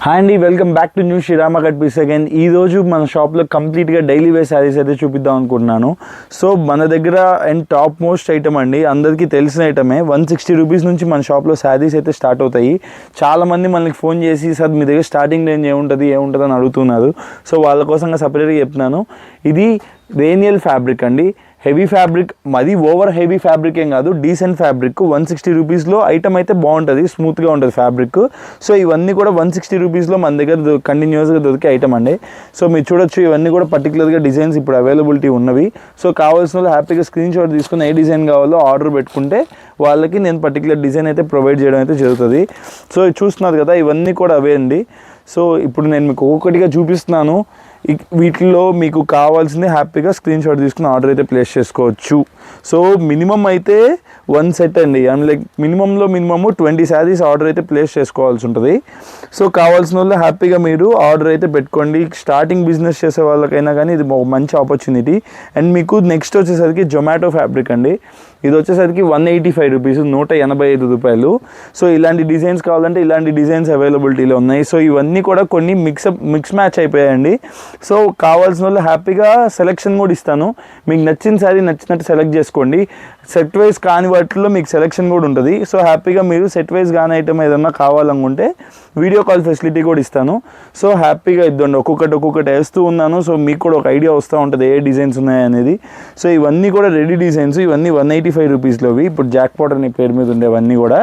Hi అండి, welcome back to new Srirama cut piece again. ఈరోజు మన షాప్లో కంప్లీట్గా డైలీ వేర్ శారీస్ అయితే చూపిద్దాం అనుకుంటున్నాను. సో మన దగ్గర అండ్ టాప్ మోస్ట్ ఐటమ్ అండి, అందరికీ తెలిసిన ఐటమే. 160 రూపీస్ నుంచి మన షాప్లో శారీస్ అయితే స్టార్ట్ అవుతాయి. చాలామంది మనకి ఫోన్ చేసి సార్ మీ దగ్గర స్టార్టింగ్ రేంజ్ ఏముంటుంది అని అడుగుతున్నారు. సో వాళ్ళ కోసంగా సపరేట్గా చెప్తున్నాను. ఇది రేనియల్ ఫ్యాబ్రిక్ అండి, హెవీ ఫ్యాబ్రిక్, మరీ ఓవర్ హెవీ ఫ్యాబ్రిక్ ఏం కాదు, డీసెంట్ ఫ్యాబ్రిక్. 160 రూపీస్లో ఐటమ్ అయితే బాగుంటుంది, స్మూత్గా ఉంటుంది ఫ్యాబ్రిక్. సో ఇవన్నీ కూడా 160 రూపీస్లో మన దగ్గర కంటిన్యూస్గా దొరికే ఐటమ్ అండి. సో మీరు చూడొచ్చు, ఇవన్నీ కూడా పర్టికులర్గా డిజైన్స్ ఇప్పుడు అవైలబిలిటీ ఉన్నవి. సో కావాల్సిన వాళ్ళు హ్యాపీగా స్క్రీన్ షాట్ తీసుకుని ఏ డిజైన్ కావాలో ఆర్డర్ పెట్టుకుంటే వాళ్ళకి నేను పర్టికులర్ డిజైన్ అయితే ప్రొవైడ్ చేయడం అయితే జరుగుతుంది. సో చూస్తున్నారు కదా, ఇవన్నీ కూడా అవే అండి. సో ఇప్పుడు నేను మీకు ఒక్కొక్కటిగా చూపిస్తున్నాను. వీటిల్లో మీకు కావాల్సింది హ్యాపీగా స్క్రీన్ షాట్ తీసుకుని ఆర్డర్ అయితే ప్లేస్ చేసుకోవచ్చు. సో మినిమం అయితే 1 సెట్ అండి, అండ్ లైక్ మినిమంలో మినిమము 20 శారీస్ ఆర్డర్ అయితే ప్లేస్ చేసుకోవాల్సి ఉంటుంది. సో కావాల్సిన వాళ్ళు హ్యాపీగా మీరు ఆర్డర్ అయితే పెట్టుకోండి. స్టార్టింగ్ బిజినెస్ చేసే వాళ్ళకైనా కానీ ఇది ఒక మంచి ఆపర్చునిటీ. అండ్ మీకు నెక్స్ట్ వచ్చేసరికి జొమాటో ఫ్యాబ్రిక్ అండి. ఇది వచ్చేసరికి 185 రూపీస్, 185 రూపాయలు. సో ఇలాంటి డిజైన్స్ కావాలంటే ఇలాంటి డిజైన్స్ అవైలబిలిటీలో ఉన్నాయి. సో ఇవన్నీ కూడా కొన్ని మిక్స్ మ్యాచ్ అయిపోయాయండి. సో కావాల్సిన వాళ్ళు హ్యాపీగా సెలెక్షన్ కూడా ఇస్తాను. మీకు నచ్చిన శారీ నచ్చినట్టు సెలెక్ట్ చేసుకోండి. సెట్ వైజ్ కాని వాటిల్లో మీకు సెలెక్షన్ కూడా ఉంటుంది. సో హ్యాపీగా మీరు సెట్ వైజ్ కాని ఐటమ్ ఏదన్నా కావాలనుకుంటే వీడియో కాల్ ఫెసిలిటీ కూడా ఇస్తాను. సో హ్యాపీగా ఇద్దండి, ఒక్కొక్కటి వేస్తూ ఉన్నాను. సో మీకు కూడా ఒక ఐడియా వస్తూ ఉంటుంది ఏ డిజైన్స్ ఉన్నాయనేది. సో ఇవన్నీ కూడా రెడీ డిజైన్స్, ఇవన్నీ 185 రూపీస్లోవి. ఇప్పుడు జాక్ పాట్ అనే పేరు మీద ఉండేవన్నీ కూడా.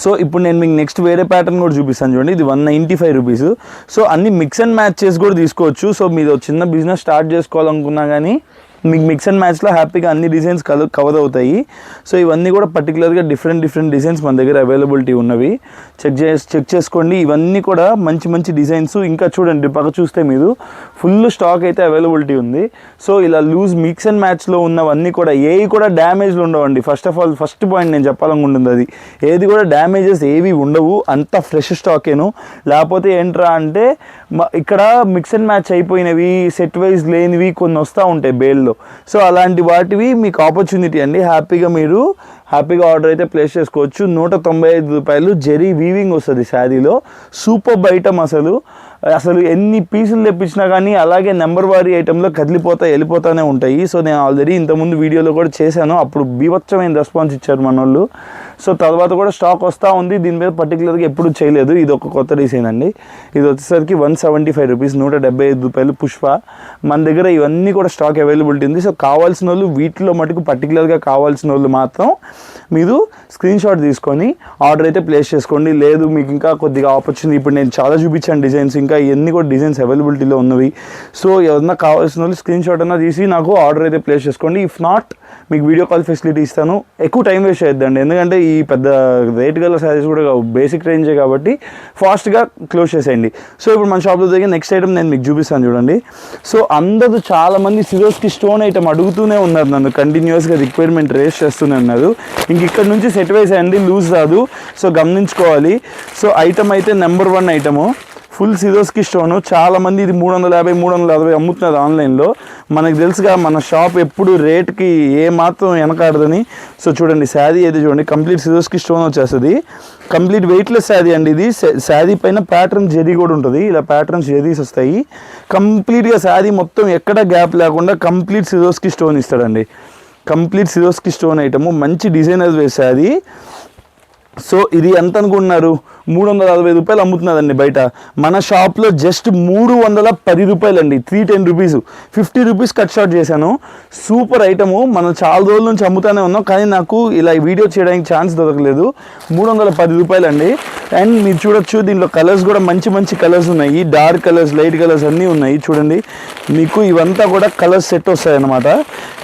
సో ఇప్పుడు నేను మీకు నెక్స్ట్ వేరే ప్యాటర్న్ కూడా చూపిస్తాను చూడండి. ఇది 195 రూపీస్. సో అన్ని మిక్స్ అండ్ మ్యాచ్ చేసి కూడా తీసుకోవచ్చు. సో మీరు చిన్న బిజినెస్ స్టార్ట్ చేసుకోవాలనుకున్నా కానీ మీకు మిక్స్ అండ్ మ్యాచ్లో హ్యాపీగా అన్ని డిజైన్స్ కవర్ అవుతాయి. సో ఇవన్నీ కూడా పర్టికులర్గా డిఫరెంట్ డిజైన్స్ మన దగ్గర అవైలబిలిటీ ఉన్నవి. చెక్ చేసుకోండి. ఇవన్నీ కూడా మంచి డిజైన్స్. ఇంకా చూడండి, పక్క చూస్తే మీరు ఫుల్ స్టాక్ అయితే అవైలబిలిటీ ఉంది. సో ఇలా లూజ్ మిక్స్ అండ్ మ్యాచ్లో ఉన్నవన్నీ కూడా ఏవి కూడా డ్యామేజ్లు ఉండవండి. First of all first point నేను చెప్పాలనుకుంటుంది అది, ఏది కూడా డ్యామేజెస్ ఏవి ఉండవు, అంత ఫ్రెష్ స్టాకేను. లేకపోతే ఏంట్రా అంటే ఇక్కడ మిక్స్ అండ్ మ్యాచ్ అయిపోయినవి, సెట్ వైజ్ లేనివి కొన్ని వస్తూ ఉంటాయి బేల్లో. సో అలాంటి వాటివి మీకు ఆపర్చునిటీ అండి. హ్యాపీగా ఆర్డర్ అయితే ప్లేస్ చేసుకోవచ్చు. 195 రూపాయలు జెరీ వీవింగ్ వస్తుంది శారీలో. Super item. అసలు ఎన్ని పీసులు తెప్పించినా కానీ అలాగే నెంబర్ వారీ ఐటెంలో వెళ్ళిపోతూనే ఉంటాయి. సో నేను ఆల్రెడీ ఇంతకుముందు వీడియోలో కూడా చేశాను, అప్పుడు బీభత్సమైన రెస్పాన్స్ ఇచ్చారు మన వాళ్ళు. సో తర్వాత కూడా స్టాక్ వస్తూ ఉంది. దీని మీద పర్టికులర్గా ఎప్పుడు చేయలేదు. ఇది ఒక కొత్త డిజైన్ అండి. ఇది వచ్చేసరికి 175 రూపీస్, 175 రూపాయలు పుష్ప. మన దగ్గర ఇవన్నీ కూడా స్టాక్ అవైలబిలిటీ ఉంది. సో కావాల్సిన వాళ్ళు వీటిలో మటుకు పర్టికులర్గా కావాల్సిన వాళ్ళు మాత్రం మీరు స్క్రీన్ షాట్ తీసుకొని ఆర్డర్ అయితే ప్లేస్ చేసుకోండి. లేదు మీకు ఇంకా కొద్దిగా ఆపర్చునిటీ, ఇప్పుడు నేను చాలా చూపించాను డిజైన్స్, ఇంకా ఇవన్నీ కూడా డిజైన్స్ అవైలబిలిటీలో ఉన్నవి. సో ఎవరన్నా కావాల్సిన వాళ్ళు స్క్రీన్ షాట్ అన్నా తీసి నాకు ఆర్డర్ అయితే ప్లేస్ చేసుకోండి. ఇఫ్ నాట్ మీకు వీడియో కాల్ ఫెసిలిటీ ఇస్తాను. ఎక్కువ టైం వేస్ట్ చేయొద్దండి, ఎందుకంటే ఈ పెద్ద రేట్ గల శారీస్ కూడా బేసిక్ రేంజే కాబట్టి ఫాస్ట్గా క్లోజ్ చేసేయండి. సో ఇప్పుడు మన షాప్లో దగ్గర నెక్స్ట్ ఐటమ్ నేను మీకు చూపిస్తాను చూడండి. సో అందరూ చాలామంది సిరోస్కి స్టోన్ ఐటమ్ అడుగుతూనే ఉన్నారు, నన్ను కంటిన్యూస్గా రిక్వైర్మెంట్ రేస్ చేస్తూనే ఉన్నారు. ఇక్కడ నుంచి సెట్ వైజ్ అండి, లూజ్ రాదు. సో గమనించుకోవాలి. సో ఐటమ్ అయితే number 1 item, full Swarovski stone. చాలామంది ఇది 350, 360 అమ్ముతున్నారు ఆన్లైన్లో. మనకు తెలుసుగా మన షాప్ ఎప్పుడు రేట్కి ఏమాత్రం వెనకాడదని. సో చూడండి, శారీ అయితే చూడండి, కంప్లీట్ సిరోస్కి స్టోన్ వచ్చేస్తుంది. కంప్లీట్ వెయిట్లెస్ శారీ అండి ఇది. శారీ పైన ప్యాటర్న్ జెరీ కూడా ఉంటుంది, ఇలా ప్యాటర్న్స్ జెరీస్ వస్తాయి. కంప్లీట్గా శారీ మొత్తం ఎక్కడ గ్యాప్ లేకుండా కంప్లీట్ సిరోస్కి స్టోన్ ఇస్తాడండి. కంప్లీట్ సిరోస్కి స్టోన్ ఐటము, మంచి డిజైనర్ వేసేది. సో ఇది ఎంత అనుకుంటున్నారు? 360 రూపాయలు అమ్ముతున్నారండి బయట. మన షాప్లో జస్ట్ 310 రూపాయలు అండి, 310 రూపీస్, 50 రూపీస్ కట్ షార్ట్ చేశాను. Super item. మనం చాలా రోజుల నుంచి అమ్ముతానే ఉన్నాం, కానీ నాకు ఇలా వీడియో చేయడానికి ఛాన్స్ దొరకలేదు. 310 రూపాయలు అండి. అండ్ మీరు చూడొచ్చు, దీంట్లో కలర్స్ కూడా మంచి కలర్స్ ఉన్నాయి. డార్క్ కలర్స్, లైట్ కలర్స్ అన్నీ ఉన్నాయి. చూడండి, మీకు ఇవంతా కూడా కలర్స్ సెట్ వస్తాయి అన్నమాట.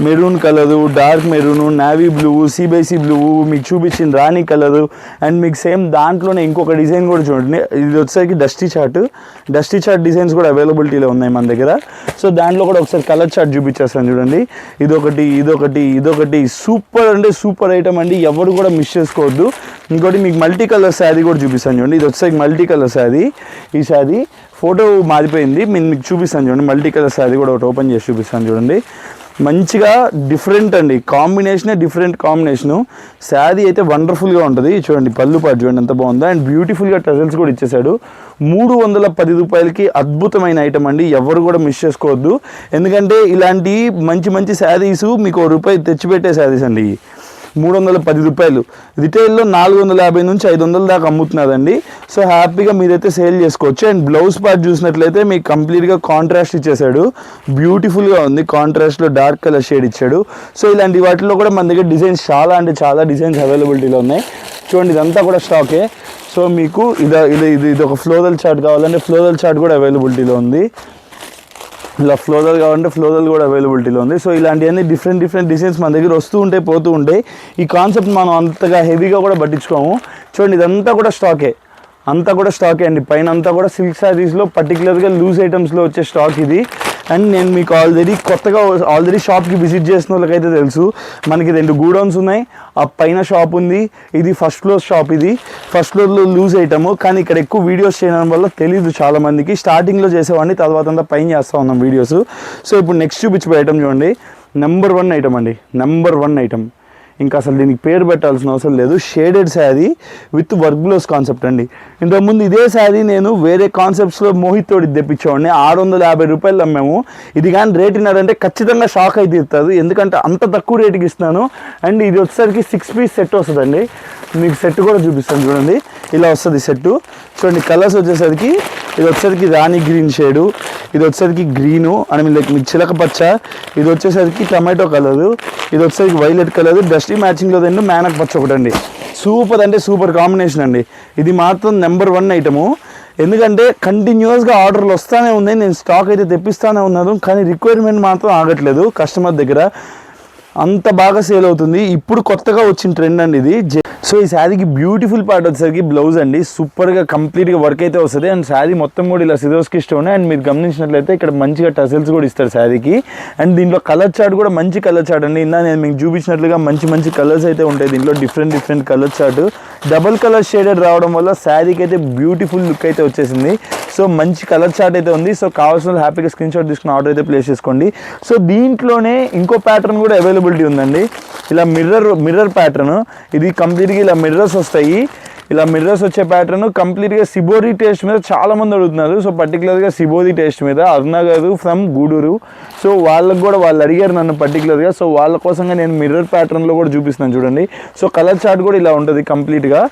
Maroon colour, dark maroon, navy blue, sea blue, మీకు చూపించిన రాణి కలరు. అండ్ మీకు సేమ్ దాంట్లోనే ఇంకొక డిజైన్ కూడా చూడండి. ఇది వచ్చేసరికి డస్టీ చార్ట్ డిజైన్స్ కూడా అవైలబిలిటీలో ఉన్నాయి మన దగ్గర. సో దాంట్లో కూడా ఒకసారి కలర్ చార్ట్ చూపించేస్తాను చూడండి. ఇదొకటి సూపర్ అంటే సూపర్ ఐటమ్ అండి, ఎవరు కూడా మిస్ చేసుకోవద్దు. ఇంకోటి మీకు మల్టీ కలర్ శారీ కూడా చూపిస్తాను చూడండి. ఇది వచ్చేసరికి మల్టీ కలర్ శారీ. ఈ శారీ ఫోటో మారిపోయింది, మీకు చూపిస్తాను చూడండి. మల్టీ కలర్ శారీ కూడా ఒకటి ఓపెన్ చేసి చూపిస్తాను చూడండి. మంచిగా డిఫరెంట్ అండి, కాంబినేషనే డిఫరెంట్ కాంబినేషను. శారీ అయితే వండర్ఫుల్గా ఉంటుంది. చూడండి పళ్ళు పాటు చూడండి ఎంత బాగుందో. అండ్ బ్యూటిఫుల్గా టజల్స్ కూడా ఇచ్చేసాడు. 310 రూపాయలకి అద్భుతమైన ఐటమ్ అండి, ఎవరు కూడా మిస్ చేసుకోవద్దు. ఎందుకంటే ఇలాంటి మంచి మంచి శారీస్ మీకు ₹1 తెచ్చిపెట్టే శారీస్ అండి. 310 రూపాయలు, రిటైల్లో 450 నుంచి 500 దాకా అమ్ముతున్నారండి. సో హ్యాపీగా మీరైతే సేల్ చేసుకోవచ్చు. అండ్ బ్లౌజ్ పార్ట్ చూసినట్లయితే మీకు కంప్లీట్గా కాంట్రాస్ట్ ఇచ్చేసాడు, బ్యూటిఫుల్గా ఉంది. కాంట్రాస్ట్లో డార్క్ కలర్ షేడ్ ఇచ్చాడు. సో ఇలాంటి వాటిలో కూడా మన దగ్గర డిజైన్స్ చాలా అంటే చాలా డిజైన్స్ అవైలబిలిటీలో ఉన్నాయి. చూడండి ఇదంతా కూడా స్టాకే. సో మీకు ఇది ఒక ఫ్లోరల్ చార్ట్ కావాలంటే ఫ్లోరల్ చార్ట్ కూడా అవైలబిలిటీలో ఉంది. ఇలా ఫ్లోరల్ కావాలంటే ఫ్లోరల్ కూడా అవైలబిలిటీలో ఉంది. సో ఇలాంటివన్నీ డిఫరెంట్ డిజైన్స్ మన దగ్గర వస్తూ ఉంటాయి పోతూ ఉంటాయి. ఈ కాన్సెప్ట్ మనం అంతగా హెవీగా కూడా పట్టించుకోము. చూడండి ఇదంతా కూడా స్టాకే, అంతా కూడా స్టాకే అండి. పైన అంతా కూడా సిల్క్ శారీస్లో పర్టికులర్గా లూజ్ ఐటమ్స్లో వచ్చే స్టాక్ ఇది. అండ్ నేను మీకు ఆల్రెడీ షాప్కి విజిట్ చేసిన వాళ్ళకైతే తెలుసు, మనకి 2 గూడౌన్స్ ఉన్నాయి. ఆ పైన షాప్ ఉంది, ఇది ఫస్ట్ ఫ్లోర్ షాప్. ఇది ఫస్ట్ ఫ్లోర్లో లూజ్ ఐటమ్, కానీ ఇక్కడ ఎక్కువ వీడియోస్ చేయడం వల్ల తెలీదు చాలామందికి. స్టార్టింగ్లో చేసేవాడిని, తర్వాత అంతా పైన చేస్తూ ఉన్నాం వీడియోస్. సో ఇప్పుడు నెక్స్ట్ చూపించే ఐటమ్ చూడండి, నెంబర్ 1 ఐటమ్ అండి, నెంబర్ 1 ఐటమ్. ఇంకా అసలు దీనికి పేరు పెట్టాల్సిన అవసరం లేదు. Shaded sari with work blouse concept అండి. ఇంతకుముందు ఇదే శారీ నేను వేరే కాన్సెప్ట్స్లో మోహిత్ తోటి తెప్పించేవాడిని, 650 రూపాయలు అమ్మాము. ఇది కానీ రేట్ విన్నారంటే ఖచ్చితంగా షాక్ అయితే ఇస్తుంది, ఎందుకంటే అంత తక్కువ రేటుకి ఇస్తున్నాను. అండ్ ఇది వచ్చేసరికి 6 పీస్ సెట్ వస్తుందండి. మీకు సెట్ కూడా చూపిస్తాను చూడండి, ఇలా వస్తుంది సెట్టు. చూడండి కలర్స్ వచ్చేసరికి ఇది వచ్చేసరికి రాణి గ్రీన్ షేడు, ఇది వచ్చేసరికి గ్రీను అని మీకు చిలక పచ్చ, ఇది వచ్చేసరికి టమాటో కలరు, ఇది వచ్చేసరికి వైలెట్ కలరు, డస్టీ మ్యాచింగ్లో 2 మేనక్ పచ్చ ఒకటి అండి. సూపర్ అంటే సూపర్ కాంబినేషన్ అండి. ఇది మాత్రం నెంబర్ 1 ఐటము. ఎందుకంటే కంటిన్యూస్గా ఆర్డర్లు వస్తూనే ఉన్నాయి, నేను స్టాక్ అయితే తెప్పిస్తూనే ఉన్నాను, కానీ రిక్వైర్మెంట్ మాత్రం ఆగట్లేదు కస్టమర్ దగ్గర. అంత బాగా సేల్ అవుతుంది. ఇప్పుడు కొత్తగా వచ్చిన ట్రెండ్ అండి ఇది. సో ఈ శారీకి బ్యూటిఫుల్ పార్ట్ వచ్చేసరికి బ్లౌజ్ అండి, సూపర్గా కంప్లీట్గా వర్క్ అయితే వస్తుంది. అండ్ శారీ మొత్తం కూడా ఇలా సిరోస్కి స్టోన్. అండ్ మీరు గమనించినట్లయితే ఇక్కడ మంచిగా టసల్స్ కూడా ఇస్తారు శారీకి. అండ్ దీంట్లో కలర్ చార్ట్ కూడా మంచి కలర్ చార్ట్ అండి. ఇందా నేను మీకు చూపించినట్లుగా మంచి కలర్స్ అయితే ఉంటాయి దీంట్లో, different colour chart. Double colour shaded రావడం వల్ల శారీకి అయితే బ్యూటిఫుల్ లుక్ అయితే వచ్చేసింది. సో మంచి కలర్ చార్ట్ అయితే ఉంది. సో కావాల్సిన హ్యాపీగా స్క్రీన్ షాట్ తీసుకుని ఆర్డర్ అయితే ప్లేస్ చేసుకోండి. సో దీంట్లోనే ఇంకో ప్యాటర్న్ కూడా అవైలబిలిటీ ఉందండి, ఇలా మిర్రర్ ప్యాటర్న్. ఇది కంప్లీట్గా ఇలా మిర్రర్స్ వస్తాయి. ఇలా మిర్రర్స్ వచ్చే ప్యాటర్న్ కంప్లీట్గా సిబోరి టేస్ట్ మీద చాలామంది అడుగుతున్నారు. సో పర్టికులర్గా సిబోరి టేస్ట్ మీద అరుణ గారు ఫ్రమ్ గూడూరు. సో వాళ్ళు అడిగారు నన్ను పర్టికులర్గా. సో వాళ్ళ కోసంగా నేను మిర్రర్ ప్యాటర్న్లో కూడా చూపిస్తున్నాను చూడండి. సో కలర్ చార్ట్ కూడా ఇలా ఉంటుంది కంప్లీట్గా.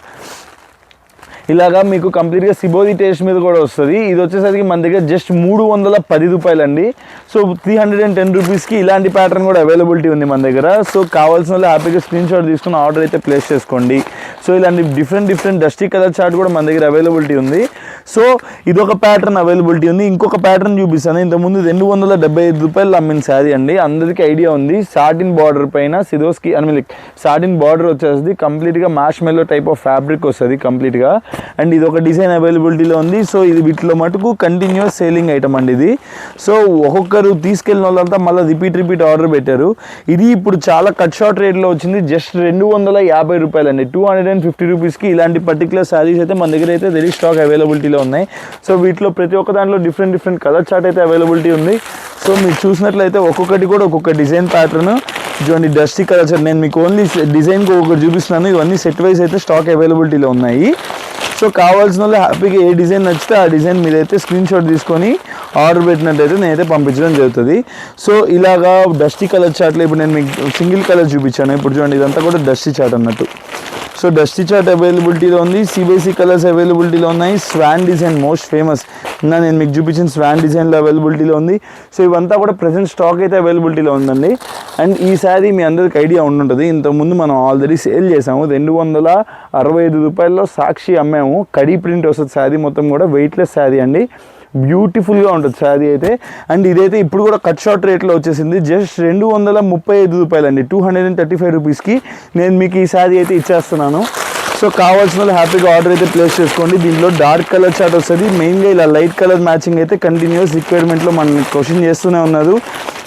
ఇలాగా మీకు కంప్లీట్గా సిబోరి టేస్ట్ మీద కూడా వస్తుంది. ఇది వచ్చేసరికి మన దగ్గర జస్ట్ 310 రూపాయలు అండి. సో 310 రూపీస్కి ఇలాంటి ప్యాటర్న్ కూడా అవైలబిలిటీ ఉంది మన దగ్గర. సో కావాల్సిన వాళ్ళు హ్యాపీగా స్క్రీన్ షాట్ తీసుకుని ఆర్డర్ అయితే ప్లేస్ చేసుకోండి. సో ఇలాంటి డిఫరెంట్ డస్టీ కలర్ చార్ట్ కూడా మన దగ్గర అవైలబిలిటీ ఉంది. సో ఇదొక ప్యాటర్న్ అవైలబిలిటీ ఉంది. ఇంకొక ప్యాటర్న్ చూపిస్తాను. ఇంతకుముందు 275 రూపాయలు అమ్మిన శారీ అండి, అందరికీ ఐడియా ఉంది. సాటిన్ బార్డర్ పైన సిరోస్కి సాటిన్ బార్డర్ వచ్చేసి కంప్లీట్గా మ్యాష్ మెల్లో టైప్ ఆఫ్ ఫ్యాబ్రిక్ వస్తుంది కంప్లీట్గా. అండ్ ఇది ఒక డిజైన్ అవైలబిలిటీలో ఉంది. సో ఇది వీటిలో మటుకు కంటిన్యూస్ సేలింగ్ ఐటమ్ అండి ఇది. సో ఒక్కొక్కరు తీసుకెళ్ళిన వాళ్ళంతా మళ్ళీ రిపీట్ ఆర్డర్ పెట్టారు. ఇది ఇప్పుడు చాలా కట్ షార్ట్ రేట్లో వచ్చింది, జస్ట్ 250 రూపాయలు అండి. 250 రూపీస్కి ఇలాంటి పర్టికులర్ శారీస్ అయితే మన దగ్గర అయితే రెడీ స్టాక్ అవైలబిలిటీలో ఉన్నాయి. సో వీటిలో ప్రతి ఒక్క దాంట్లో డిఫరెంట్ కలర్ చార్ట్ అయితే అవైలబిలిటీ ఉంది. సో మీరు చూసినట్లయితే ఒక్కొక్కటి కూడా ఒక్కొక్క డిజైన్ ప్యాటర్న్. చూడండి డస్టీ కలర్ చార్ట్, నేను మీకు ఓన్లీ డిజైన్కి ఒకటి చూపిస్తున్నాను. ఇవన్నీ సెట్ వైజ్ అయితే స్టాక్ అవైలబిలిటీలో ఉన్నాయి. సో కావాల్సిన వాళ్ళు హ్యాపీగా ఏ డిజైన్ నచ్చితే ఆ డిజైన్ మీరైతే స్క్రీన్ షాట్ తీసుకొని ఆర్డర్ పెట్టినట్టయితే నేనైతే పంపించడం జరుగుతుంది. సో ఇలాగా డస్టీ కలర్ చార్ట్లో ఇప్పుడు నేను మీకు సింగిల్ కలర్ చూపించాను. ఇప్పుడు చూడండి ఇదంతా కూడా డస్టీ చార్ట్ అన్నట్టు. సో డస్టీ చార్ట్ అవైలబిలిటీలో ఉంది, సిబిఎస్ఈ కలర్స్ అవైలబిలిటీలో ఉన్నాయి. స్వాన్ డిజైన్ మోస్ట్ ఫేమస్, నేను మీకు చూపించిన స్వాన్ డిజైన్లో అవైలబిలిటీలో ఉంది. సో ఇవంతా కూడా ప్రజెంట్ స్టాక్ అయితే అవైలబిలిటీలో ఉందండి. అండ్ ఈ శారీ మీ అందరికి ఐడియా ఉండుంటుంది, ఇంతకుముందు మనం ఆల్రెడీ సేల్ చేసాము. 265 రూపాయల్లో సాక్షి అమ్మాము. కడీ ప్రింట్ వస్తుంది శారీ మొత్తం కూడా, వెయిట్లెస్ శారీ అండి, బ్యూటిఫుల్గా ఉంటుంది శారీ అయితే. అండ్ ఇదైతే ఇప్పుడు కూడా కట్ షార్ట్ రేట్లో వచ్చేసింది, జస్ట్ 235 రూపాయలు అండి. 235 రూపీస్కి నేను మీకు ఈ శారీ అయితే ఇచ్చేస్తున్నాను. సో కావాల్సిన వాళ్ళు హ్యాపీగా ఆర్డర్ అయితే ప్లేస్ చేసుకోండి. దీంట్లో డార్క్ కలర్ చార్ట్ వస్తుంది. మెయిన్గా ఇలా లైట్ కలర్ మ్యాచింగ్ అయితే కంటిన్యూస్ రిక్వైర్మెంట్లో మనం క్వశ్చన్ చేస్తూనే ఉన్నారు,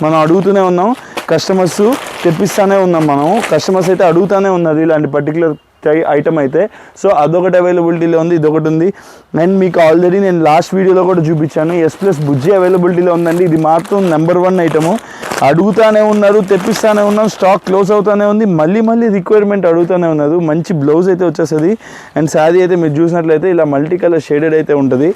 మనం అడుగుతూనే ఉన్నాం. కస్టమర్స్ తెప్పిస్తూనే ఉన్నాం, మనం కస్టమర్స్ అయితే అడుగుతూనే ఉన్నారు ఇలాంటి పర్టికులర్ ఐటమ్ అయితే. సో అదొకటి అవైలబిలిటీలో ఉంది, ఇదొకటి ఉంది. అండ్ మీకు ఆల్రెడీ నేను లాస్ట్ వీడియోలో కూడా చూపించాను, S+ బుజ్జి అవైలబిలిటీలో ఉందండి. ఇది మాత్రం నెంబర్ 1 ఐటము. అడుగుతానే ఉన్నారు, తెప్పిస్తానే ఉన్నాం, స్టాక్ క్లోజ్ అవుతానే ఉంది, మళ్ళీ రిక్వైర్మెంట్ అడుగుతూనే ఉన్నారు. మంచి బ్లౌజ్ అయితే వచ్చేస్తుంది. అండ్ శారీ అయితే మీరు చూసినట్లయితే ఇలా మల్టీ కలర్ షేడెడ్ అయితే ఉంటుంది.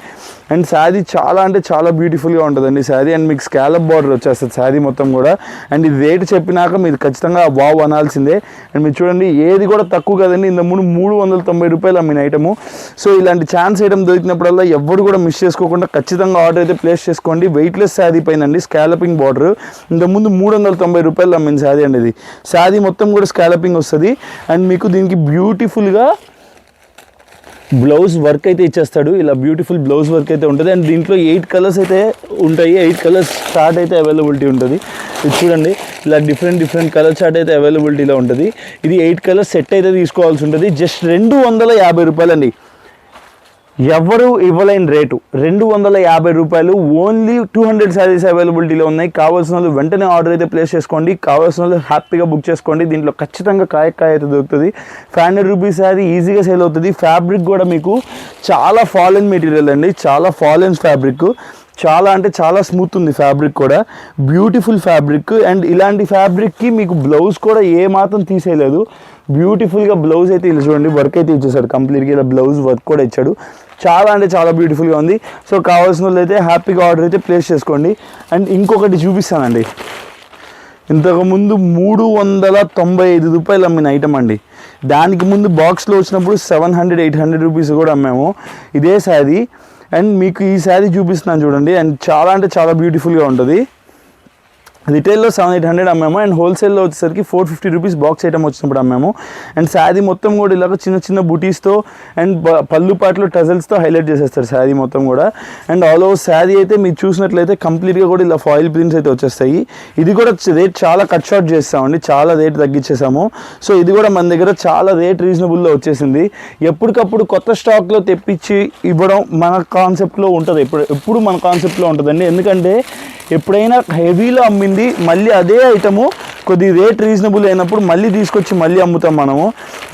అండ్ శారీ చాలా అంటే చాలా బ్యూటిఫుల్గా ఉంటుందండి శారీ. అండ్ మీకు స్కాలప్ బార్డర్ వచ్చేస్తుంది శారీ మొత్తం కూడా. అండ్ ఇది రేట్ చెప్పినాక మీరు ఖచ్చితంగా వావ్ అనాల్సిందే. అండ్ మీరు చూడండి, ఏది కూడా తక్కువ కదండి. ఇంత ముందు 390 రూపాయలు అమ్మిన ఐటము. సో ఇలాంటి ఛాన్స్ ఐటమ్ దొరికినప్పుడల్లా ఎవరు కూడా మిస్ చేసుకోకుండా ఖచ్చితంగా ఆర్డర్ అయితే ప్లేస్ చేసుకోండి. వెయిట్లెస్ శారీ పైన అండి స్కాలపింగ్ బార్డర్. ఇంతకుముందు 390 రూపాయలు అమ్మిన శారీ అండి ఇది. శారీ మొత్తం కూడా స్కాలపింగ్ వస్తుంది. అండ్ మీకు దీనికి బ్యూటిఫుల్గా బ్లౌజ్ వర్క్ అయితే ఇచ్చేస్తాడు. ఇలా బ్యూటిఫుల్ బ్లౌజ్ వర్క్ అయితే ఉంటుంది. అండ్ దీంట్లో 8 కలర్స్ అయితే ఉంటాయి. 8 కలర్స్ చార్ట్ అయితే అవైలబిలిటీ ఉంటుంది. ఇది చూడండి, ఇలా డిఫరెంట్ కలర్ చార్ట్ అయితే అవైలబిలిటీలో ఉంటుంది. ఇది 8 కలర్స్ సెట్ అయితే తీసుకోవాల్సి ఉంటుంది. జస్ట్ 250 రూపాయలు అండి. ఎవరు ఇవ్వలేని రేటు 250 రూపాయలు. ఓన్లీ 200 శారీస్ అవైలబిలిటీలో ఉన్నాయి. కావాల్సిన వాళ్ళు వెంటనే ఆర్డర్ అయితే ప్లేస్ చేసుకోండి. కావాల్సిన వాళ్ళు హ్యాపీగా బుక్ చేసుకోండి. దీంట్లో ఖచ్చితంగా కాయ అయితే దొరుకుతుంది. 500 రూపీస్ శారీ ఈజీగా సేల్ అవుతుంది. ఫ్యాబ్రిక్ కూడా మీకు చాలా ఫాలెన్ మెటీరియల్ అండి, చాలా ఫాలెన్ ఫ్యాబ్రిక్. చాలా అంటే చాలా స్మూత్ ఉంది ఫ్యాబ్రిక్ కూడా, బ్యూటిఫుల్ ఫ్యాబ్రిక్. అండ్ ఇలాంటి ఫ్యాబ్రిక్కి మీకు బ్లౌజ్ కూడా ఏ మాత్రం తీసేయలేదు. బ్యూటిఫుల్గా బ్లౌజ్ అయితే ఇలా చూడండి, వర్క్ అయితే ఇచ్చేసాడు కంప్లీట్గా. ఇలా బ్లౌజ్ వర్క్ కూడా ఇచ్చాడు. చాలా అంటే చాలా బ్యూటిఫుల్గా ఉంది. సో కావాల్సిన వాళ్ళు అయితే హ్యాపీగా ఆర్డర్ అయితే ప్లేస్ చేసుకోండి. అండ్ ఇంకొకటి చూపిస్తానండి, ఇంతకుముందు 395 రూపాయలు అమ్మిన ఐటమ్ అండి. దానికి ముందు బాక్స్లో వచ్చినప్పుడు 700-800 రూపీస్ కూడా అమ్మాము ఇదే శారీ. అండ్ మీకు ఈ శారీ చూపిస్తున్నాను చూడండి. అండ్ చాలా అంటే చాలా బ్యూటిఫుల్గా ఉంటుంది. రిటైల్లో 700-800 అమ్మాము. అండ్ హోల్సేల్లో వచ్చేసరికి 450 రూపీస్ బాక్స్ ఐటమ్ వచ్చినప్పుడు అమ్మాము. అండ్ శారీ మొత్తం కూడా ఇలాగ చిన్న బుటీస్తో అండ్ పళ్ళు పాటలు టజల్స్తో హైలైట్ చేసేస్తారు శారీ మొత్తం కూడా. అండ్ ఆల్ ఓవర్ శారీ అయితే మీరు చూసినట్లయితే కంప్లీట్గా కూడా ఇలా ఫాయిల్ ప్రింట్స్ అయితే వచ్చేస్తాయి. ఇది కూడా రేట్ చాలా కట్ షార్ట్ చేస్తామండి, చాలా రేట్ తగ్గించేసాము. సో ఇది కూడా మన దగ్గర చాలా రేట్ రీజనబుల్లో వచ్చేసింది. ఎప్పటికప్పుడు కొత్త స్టాక్లో తెప్పించి ఇవ్వడం మన కాన్సెప్ట్లో ఉంటుంది. ఎప్పుడు మన కాన్సెప్ట్లో ఉంటుందండి. ఎందుకంటే ఎప్పుడైనా హెవీలో అమ్మింది మళ్ళీ అదే ఐటము కొద్ది రేట్ రీజనబుల్ అయినప్పుడు మళ్ళీ తీసుకొచ్చి మళ్ళీ అమ్ముతాం మనము.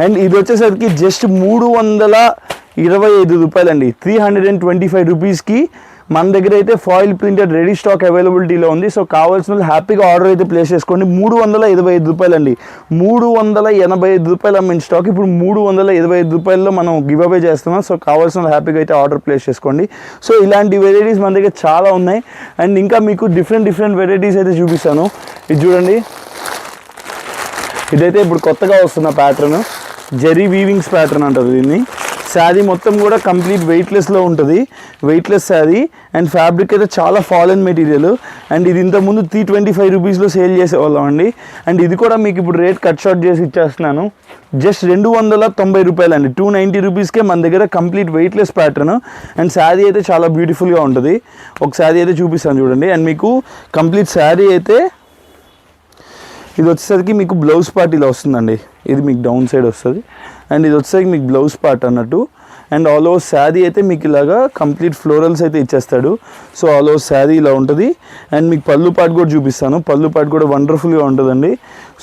అండ్ ఇది వచ్చేసరికి జస్ట్ 325 రూపాయలండి. 325 రూపీస్కి మన దగ్గర అయితే ఫాయిల్ ప్రింటెడ్ రెడీ స్టాక్ అవైలబిలిటీలో ఉంది. సో కావాల్సిన వాళ్ళు హ్యాపీగా ఆర్డర్ అయితే ప్లేస్ చేసుకోండి. 325 రూపాయలండి. 385 రూపాయలు అమ్మిన స్టాక్ ఇప్పుడు 325 రూపాయల్లో మనం గివ్ అవే చేస్తున్నాం. సో కావాల్సిన వాళ్ళు హ్యాపీగా అయితే ఆర్డర్ ప్లేస్ చేసుకోండి. సో ఇలాంటి వెరైటీస్ మన దగ్గర చాలా ఉన్నాయి. అండ్ ఇంకా మీకు డిఫరెంట్ వెరైటీస్ అయితే చూపిస్తాను. ఇది చూడండి, ఇదైతే ఇప్పుడు కొత్తగా వస్తున్న ప్యాటర్న్, జెరీ వీవింగ్స్ ప్యాటర్న్ అంటారు దీన్ని. శారీ మొత్తం కూడా కంప్లీట్ వెయిట్లెస్లో ఉంటుంది, వెయిట్లెస్ శారీ. అండ్ ఫ్యాబ్రిక్ అయితే చాలా ఫాలెన్ మెటీరియల్. అండ్ ఇది ఇంతకుముందు 325 రూపీస్లో సేల్ చేసేవాళ్ళం అండి. అండ్ ఇది కూడా మీకు ఇప్పుడు రేట్ కట్ షార్ట్ చేసి ఇచ్చేస్తున్నాను. జస్ట్ 290 రూపాయలు అండి. 290 రూపీస్కే మన దగ్గర complete weightless pattern. And sari అయితే చాలా బ్యూటిఫుల్గా ఉంటుంది. ఒక శారీ అయితే చూపిస్తాను చూడండి. అండ్ మీకు కంప్లీట్ శారీ అయితే ఇది వచ్చేసరికి మీకు బ్లౌజ్ పార్ట్ ఇలా వస్తుందండి. ఇది మీకు డౌన్ సైడ్ వస్తుంది. అండ్ ఇది వచ్చేసరికి మీకు బ్లౌజ్ పార్ట్ అన్నట్టు. అండ్ ఆల్ ఓవర్ శారీ అయితే మీకు ఇలాగా కంప్లీట్ ఫ్లోరల్స్ అయితే ఇచ్చేస్తాడు. సో ఆల్ ఓవర్ శారీ ఇలా ఉంటుంది. అండ్ మీకు పళ్ళు పార్ట్ కూడా చూపిస్తాను. పళ్ళు పార్ట్ కూడా వండర్ఫుల్గా ఉంటుందండి.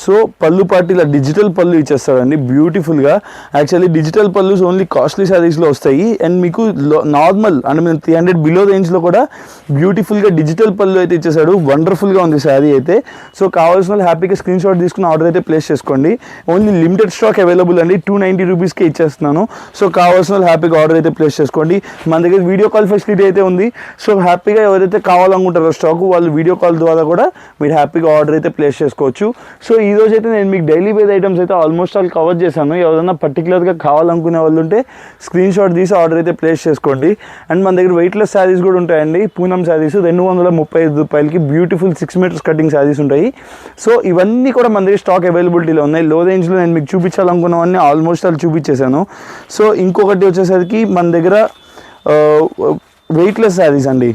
సో పళ్ళు పార్ట్ ఇలా డిజిటల్ పళ్ళు ఇచ్చేస్తాడండి బ్యూటిఫుల్గా. యాక్చువల్లీ డిజిటల్ పళ్ళు ఓన్లీ కాస్ట్లీ శారీస్లో వస్తాయి. అండ్ మీకు నార్మల్ అంటే మేము 300 బిలో రేంజ్లో కూడా బ్యూటిఫుల్గా డిజిటల్ పళ్ళు అయితే ఇచ్చేసాడు. వండర్ఫుల్గా ఉంది శారీ అయితే. సో కావాల్సిన వాళ్ళు హ్యాపీగా స్క్రీన్ షాట్ తీసుకుని ఆర్డర్ అయితే ప్లేస్ చేసుకోండి. ఓన్లీ లిమిటెడ్ స్టాక్ అవైలబుల్ అండి. 290 రూపీస్కే ఇచ్చేస్తున్నాను. సో కావాల్సిన వాళ్ళు హ్యాపీగా ఆర్డర్ అయితే ప్లేస్ చేసుకోండి. మన దగ్గర వీడియో కాల్ ఫెసిలిటీ అయితే ఉంది. సో హ్యాపీగా ఎవరైతే కావాలనుకుంటారో స్టాక్ వాళ్ళు వీడియో కాల్ ద్వారా కూడా మీరు హ్యాపీగా ఆర్డర్ అయితే ప్లేస్ చేసుకోవచ్చు. సో ఈ రోజు అయితే నేను మీకు డైలీ వేర్ ఐటమ్స్ అయితే ఆల్మోస్ట్ ఆల్ కవర్ చేశాను. ఎవరైనా పర్టికులర్గా కావాలనుకునే వాళ్ళు ఉంటే స్క్రీన్ షాట్ తీసి ఆర్డర్ అయితే ప్లేస్ చేసుకోండి. అండ్ మన దగ్గర వెయిట్లెస్ శారీస్ కూడా ఉంటాయండి. పూనం శారీస్ 235 రూపాయలకి బ్యూటిఫుల్ 6 మీటర్స్ కటింగ్ శారీస్ ఉంటాయి. సో ఇవన్నీ కూడా మన దగ్గర స్టాక్ అవైలబిలిటీలో ఉన్నాయి. లో రేంజ్లో నేను మీకు చూపించాలనుకున్నవన్నీ ఆల్మోస్ట్ ఆల్ చూపించేశాను. సో ఇంకొకటి వచ్చేసరికి మన దగ్గర వెయిట్లెస్ శారీస్ అండి.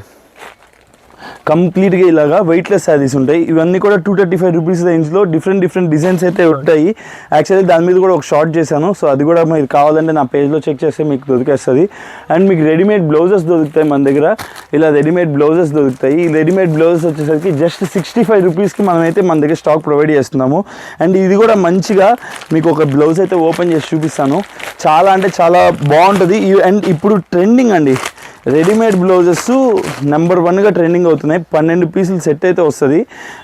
కంప్లీట్గా ఇలాగా వెయిట్లెస్ శారీస్ ఉంటాయి. ఇవన్నీ కూడా 235 రూపీస్ రేంజ్లో డిఫరెంట్ డిజైన్స్ అయితే ఉంటాయి. యాక్చువల్లీ దాని మీద కూడా ఒక షార్ట్ చేశాను. సో అది కూడా మీరు కావాలంటే నా పేజ్లో చెక్ చేస్తే మీకు దొరికేస్తుంది. అండ్ మీకు రెడీమేడ్ బ్లౌజెస్ దొరుకుతాయి మన దగ్గర. ఇలా రెడీమేడ్ బ్లౌజెస్ దొరుకుతాయి. ఈ రెడీమేడ్ బ్లౌజెస్ వచ్చేసరికి జస్ట్ 65 రూపీస్కి మనమైతే మన దగ్గర స్టాక్ ప్రొవైడ్ చేస్తున్నాము. అండ్ ఇది కూడా మంచిగా మీకు ఒక బ్లౌజ్ అయితే ఓపెన్ చేసి చూపిస్తాను. చాలా అంటే చాలా బాగుంటుంది. అండ్ ఇప్పుడు ట్రెండింగ్ అండి రెడీమేడ్ బ్లౌజెస్ నెంబర్ 1గా ట్రెండింగ్ అవుతున్నాయి. 12 పీసులు సెట్ అయితే వస్తుంది.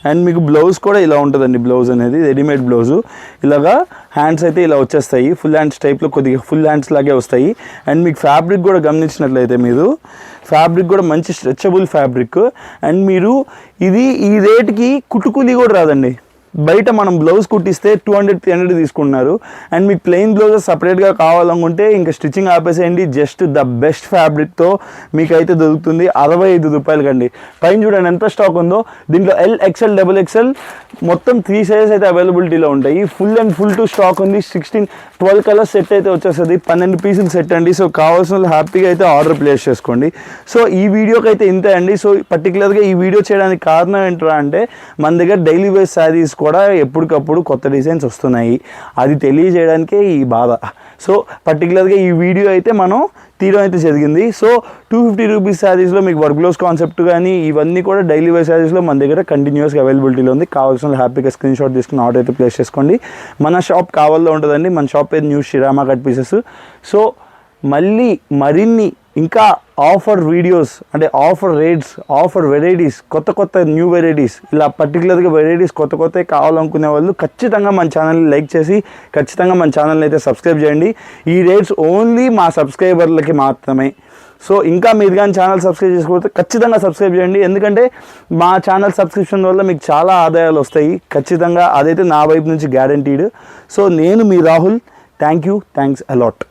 అండ్ మీకు బ్లౌజ్ కూడా ఇలా ఉంటుందండి. బ్లౌజ్ అనేది రెడీమేడ్ బ్లౌజు ఇలాగా హ్యాండ్స్ అయితే ఇలా వచ్చేస్తాయి. ఫుల్ హ్యాండ్స్ టైప్లో కొద్దిగా ఫుల్ హ్యాండ్స్ లాగే వస్తాయి. అండ్ మీకు ఫ్యాబ్రిక్ కూడా గమనించినట్లయితే మీరు ఫ్యాబ్రిక్ కూడా మంచి స్ట్రెచబుల్ ఫ్యాబ్రిక్. అండ్ మీరు ఇది ఈ రేట్కి కుట్టుకూలి కూడా రాదండి. బయట మనం బ్లౌజ్ కుట్టిస్తే 200-300 తీసుకుంటున్నారు. అండ్ మీకు ప్లెయిన్ బ్లౌజెస్ సపరేట్గా కావాలనుకుంటే ఇంకా స్టిచ్చింగ్ ఆపేసేయండి. జస్ట్ ద బెస్ట్ ఫ్యాబ్రిక్తో మీకైతే దొరుకుతుంది 65 రూపాయలకండి. పైన చూడండి ఎంత స్టాక్ ఉందో. దీంట్లో L, XL, XXL మొత్తం 3 సైజెస్ అయితే అవైలబిలిటీలో ఉంటాయి. Full and full to stock ఉంది. 12 కలర్స్ సెట్ అయితే వచ్చేస్తుంది. 12 పీసులు సెట్ అండి. సో కావాల్సిన వాళ్ళు హ్యాపీగా అయితే ఆర్డర్ ప్లేస్ చేసుకోండి. సో ఈ వీడియోకి అయితే ఇంతే అండి. సో పర్టికులర్గా ఈ వీడియో చేయడానికి కారణం ఏంట్రా అంటే మన దగ్గర డైలీ వేర్ శారీస్ కూడా ఎప్పటికప్పుడు కొత్త డిజైన్స్ వస్తున్నాయి. అది తెలియజేయడానికే ఈ బాధ. సో పర్టికులర్గా ఈ వీడియో అయితే మనం తీయడం అయితే జరిగింది. సో 250 రూపీస్ శారీస్లో మీకు వర్క్ బ్లౌజ్ కాన్సెప్ట్ కానీ ఇవన్నీ కూడా డైలీ వేర్ శారీస్లో మన దగ్గర కంటిన్యూస్గా అవైలబిలిటీలో ఉంది. కావాల్సిన హ్యాపీగా స్క్రీన్ షాట్ తీసుకుని ఆర్డర్ అయితే ప్లేస్ చేసుకోండి. మన షాప్ కావాలో ఉంటుందండి. మన షాప్ పేరు new Srirama cut pieces. So మళ్ళీ మరిన్ని ఇంకా ఆఫర్ వీడియోస్ అంటే ఆఫర్ రేట్స్, ఆఫర్ వెరైటీస్, కొత్త న్యూ వెరైటీస్ ఇలా పర్టికులర్గా వెరైటీస్ కొత్త కావాలనుకునే వాళ్ళు ఖచ్చితంగా మన ఛానల్ని లైక్ చేసి ఖచ్చితంగా మన ఛానల్ని అయితే సబ్స్క్రైబ్ చేయండి. ఈ రేట్స్ ఓన్లీ మా సబ్స్క్రైబర్లకి మాత్రమే. సో ఇంకా మీరు కానీ ఛానల్ సబ్స్క్రైబ్ చేసుకోకపోతే ఖచ్చితంగా సబ్స్క్రైబ్ చేయండి. ఎందుకంటే మా ఛానల్ సబ్స్క్రిప్షన్ వల్ల మీకు చాలా ఆదాయాలు వస్తాయి ఖచ్చితంగా. అదైతే నా వైపు నుంచి గ్యారంటీడ్. సో నేను మీ Rahul. Thank you. Thanks allot.